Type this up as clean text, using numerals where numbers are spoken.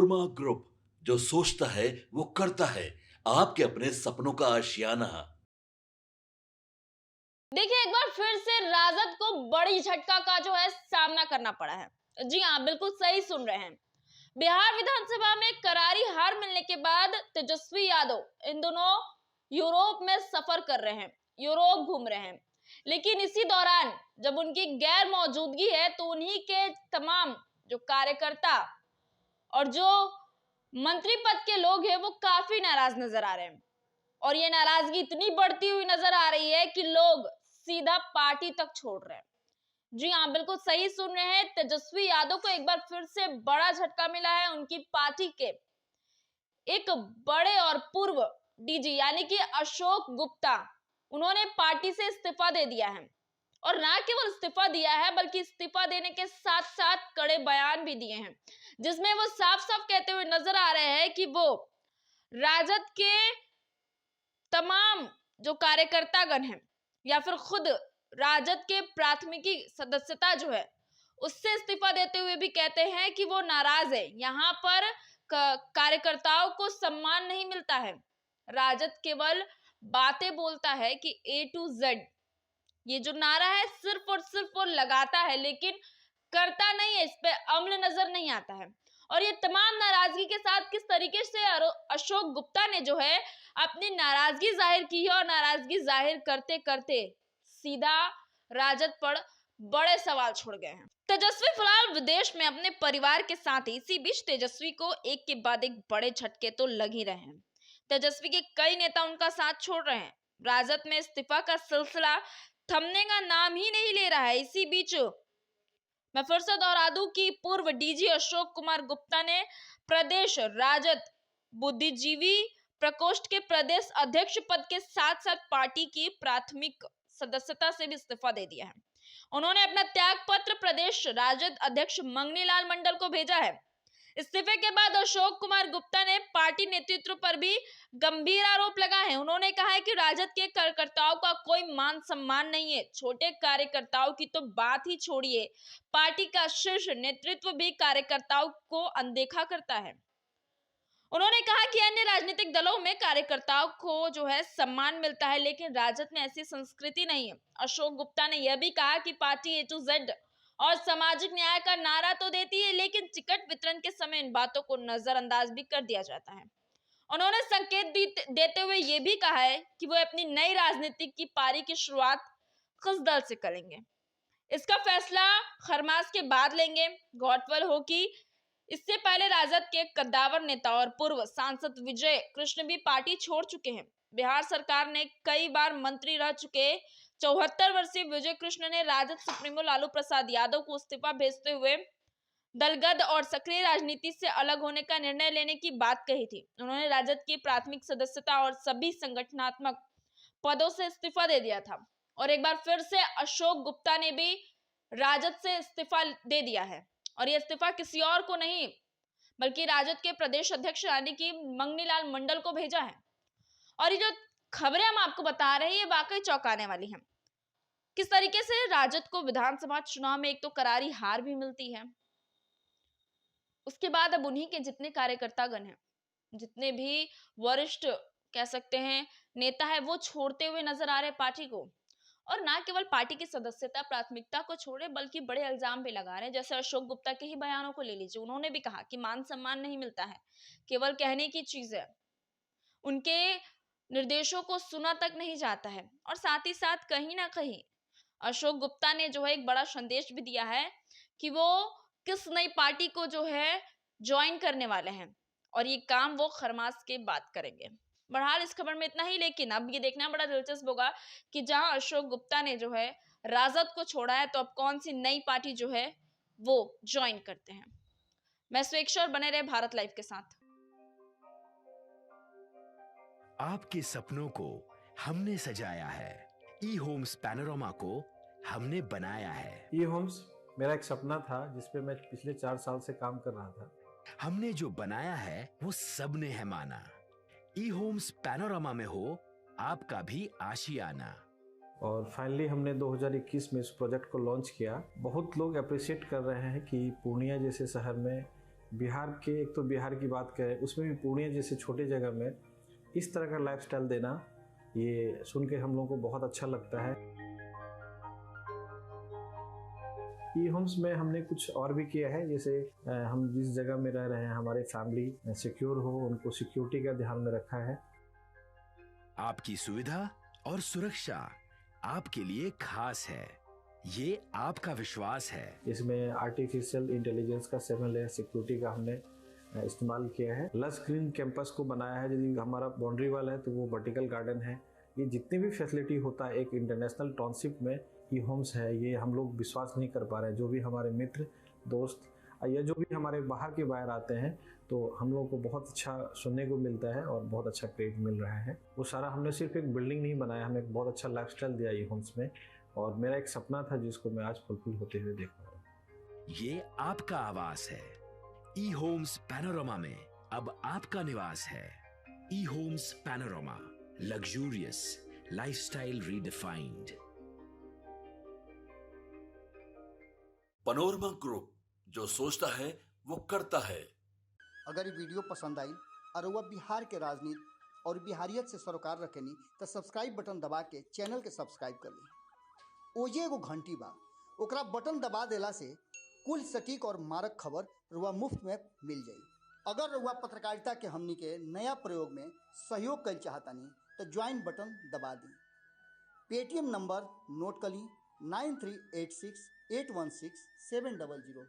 Korma group, जो सोचता है वो करता है। आपके अपने सपनों का आशियाना। देखिए, एक बार फिर से राजद को बड़ी झटका का जो है सामना करना पड़ा है। जी हाँ, बिल्कुल सही सुन रहे हैं। बिहार विधानसभा में करारी हार मिलने के बाद तेजस्वी यादव इन दोनों यूरोप में सफर कर रहे हैं, यूरोप घूम रहे हैं। लेकिन इसी दौरान जब उनकी गैर मौजूदगी है तो उन्हीं के तमाम जो कार्यकर्ता और जो मंत्री पद के लोग हैं वो काफी नाराज नजर आ रहे हैं। और ये नाराजगी इतनी बढ़ती हुई नजर आ रही है कि लोग सीधा पार्टी तक छोड़ रहे हैं। जी हाँ, बिल्कुल सही सुन रहे हैं। तेजस्वी यादव को एक बार फिर से बड़ा झटका मिला है। उनकी पार्टी के एक बड़े और पूर्व डीजी यानी कि अशोक गुप्ता, उन्होंने पार्टी से इस्तीफा दे दिया है। और ना केवल इस्तीफा दिया है बल्कि इस्तीफा देने के साथ साथ कड़े बयान भी दिए हैं, जिसमें वो साफ साफ कहते हुए नजर आ रहे हैं कि वो राजद के तमाम जो कार्यकर्तागण हैं या फिर खुद राजद के प्राथमिकी सदस्यता जो है उससे इस्तीफा देते हुए भी कहते हैं कि वो नाराज है। यहाँ पर कार्यकर्ताओं को सम्मान नहीं मिलता है। राजद केवल बातें बोलता है कि A to Z, ये जो नारा है सिर्फ और सिर्फ वो लगाता है लेकिन करता नहीं है, इस पे अमल नजर नहीं आता है। और ये तमाम नाराजगी के साथ किस तरीके से अशोक गुप्ता ने जो है अपनी नाराजगी जाहिर की है और नाराजगी जाहिर करते करते सीधा राजद पर बड़े सवाल छोड़ गए हैं। तेजस्वी फिलहाल विदेश में अपने परिवार के साथ ही, इसी बीच तेजस्वी को एक के बाद एक बड़े झटके तो लग ही रहे हैं। तेजस्वी के कई नेता उनका साथ छोड़ रहे हैं। राजद में इस्तीफा का सिलसिला थमने का नाम ही नहीं ले रहा है। इसी बीच मैं फिर से दोहरा दूं कि पूर्व डीजी अशोक कुमार गुप्ता ने प्रदेश राजद बुद्धिजीवी प्रकोष्ठ के प्रदेश अध्यक्ष पद के साथ साथ पार्टी की प्राथमिक सदस्यता से भी इस्तीफा दे दिया है। उन्होंने अपना त्याग पत्र प्रदेश राजद अध्यक्ष मंगनीलाल मंडल को भेजा है। इस्तीफे के बाद अशोक कुमार गुप्ता ने पार्टी नेतृत्व पर भी गंभीर आरोप लगाए हैं। उन्होंने कहा है कि राजद के कार्यकर्ताओं का कोई मान सम्मान नहीं है। छोटे कार्यकर्ताओं की तो बात ही छोड़िए, पार्टी का शीर्ष नेतृत्व भी कार्यकर्ताओं को अनदेखा करता है। उन्होंने कहा कि अन्य राजनीतिक दलों में कार्यकर्ताओं को जो है सम्मान मिलता है लेकिन राजद में ऐसी संस्कृति नहीं है। अशोक गुप्ता ने यह भी कहा कि पार्टी A to Z और सामाजिक न्याय का नारा तो देती है लेकिन टिकट वितरण के समय इन बातों को नजरअंदाज भी कर दिया जाता है। उन्होंने संकेत देते हुए यह भी कहा है कि वो अपनी नई राजनीति की पारी की शुरुआत किस दल से करेंगे, इसका फैसला खरमास के बाद लेंगे। गौरतलब हो कि इससे पहले राजद के कद्दावर नेता और पूर्व सांसद विजय कृष्ण भी पार्टी छोड़ चुके हैं। बिहार सरकार ने कई बार मंत्री रह चुके 74 वर्षीय विजय कृष्ण ने राजद सुप्रीमो लालू प्रसाद यादव को इस्तीफा भेजते हुए दलगत और सक्रिय राजनीति से अलग होने का निर्णय लेने की बात कही थी। उन्होंने राजद की प्राथमिक सदस्यता और सभी संगठनात्मक पदों से इस्तीफा दे दिया था। और एक बार फिर से अशोक गुप्ता ने भी राजद से इस्तीफा दे दिया है और ये इस्तीफा किसी और को नहीं बल्कि राजद के प्रदेश अध्यक्ष यानी कि मंगनीलाल मंडल को भेजा है। और ये जो खबरें हम आपको बता रहे हैं ये वाकई चौंकाने वाली हैं। किस तरीके से राजद को विधानसभा चुनाव में एक तो करारी हार भी मिलती है, उसके बाद अब उन्हीं के जितने कार्यकर्तागण हैं, जितने भी वरिष्ठ कह सकते हैं नेता है, वो छोड़ते हुए नजर आ रहे पार्टी को। और ना केवल पार्टी की सदस्यता प्राथमिकता को छोड़े बल्कि बड़े इल्जाम भी लगा रहे हैं। जैसे अशोक गुप्ता के ही बयानों को ले लीजिए, उन्होंने भी कहा कि मान सम्मान नहीं मिलता है, केवल कहने की चीज है, उनके निर्देशों को सुना तक नहीं जाता है। और साथ ही साथ कहीं ना कहीं अशोक गुप्ता ने जो है एक बड़ा संदेश भी दिया है कि वो किस नई पार्टी को जो है ज्वाइन करने वाले हैं और ये काम वो खरमास के बाद करेंगे। बहरहाल इस खबर में इतना ही, लेकिन अब ये देखना बड़ा दिलचस्प होगा कि जहां अशोक गुप्ता ने जो है राजद को छोड़ा है तो अब कौन सी नई पार्टी जो है वो ज्वाइन करते हैं। मैं स्वेच्छा, बने रहे भारत लाइव के साथ। आपके सपनों को हमने सजाया है, ई होम्स पैनोरमा को हमने बनाया है। ई होम्स मेरा एक सपना था जिसपे मैं पिछले 4 साल से काम कर रहा था। हमने जो बनाया है वो सबने है माना। ई होम्स पैनोरमा में हो आपका भी आशियाना। और फाइनली हमने 2021 में इस प्रोजेक्ट को लॉन्च किया। बहुत लोग अप्रिशिएट कर रहे हैं कि पूर्णिया जैसे शहर में बिहार के, एक तो बिहार की बात करें, उसमें भी पूर्णिया जैसे छोटे जगह में इस तरह का लाइफस्टाइल देना, ये सुन के हम लोगों को बहुत अच्छा लगता है। ई होम्स में हमने कुछ और भी किया है, जैसे हम जिस जगह में रह रहे हैं हमारे फैमिली सिक्योर हो, उनको सिक्योरिटी का ध्यान में रखा है। आपकी सुविधा और सुरक्षा आपके लिए खास है, ये आपका विश्वास है। इसमें आर्टिफिशियल इंटेलिजेंस का 7 लेयर सिक्योरिटी का हमने इस्तेमाल किया है। लस ग्रीन कैंपस को बनाया है, यदि हमारा बाउंड्री वाल है तो वो वर्टिकल गार्डन है। ये जितनी भी फैसिलिटी होता है एक इंटरनेशनल टाउनशिप में, ई होम्स है, ये हम लोग विश्वास नहीं कर पा रहे हैं। जो भी हमारे मित्र दोस्त या जो भी हमारे बाहर के बाहर आते हैं, तो हम लोगों को बहुत अच्छा सुनने को मिलता है और बहुत अच्छा क्रेडिट मिल रहा है। वो सारा हमने सिर्फ एक बिल्डिंग नहीं बनाया, हमें एक बहुत अच्छा लाइफस्टाइल दिया ई होम्स में, और मेरा एक सपना था जिसको मैं आज फुलफिल होते हुए देख पा रहा हूँ। ये आपका आवास है। ई होम्स पैनोरामा में अब आपका निवास है। E homes Panorama, luxurious lifestyle redefined. Panorama group, जो सोचता है वो करता है। अगर ये वीडियो पसंद आई और वह बिहार के राजनीति और बिहारियत से सरोकार रखेनी तो सब्सक्राइब बटन दबा के चैनल के सब्सक्राइब कर ली। ओजे एगो घंटी बा, ओकरा बटन दबा देला से कुल सटीक और मारक खबर रुआ मुफ्त में मिल जाई। अगर रुआ पत्रकारिता के हमनी के नया प्रयोग में सहयोग कर चाहतानी तो ज्वाइन बटन दबा दी। पेटीएम नंबर नोट कर ली 9386816700।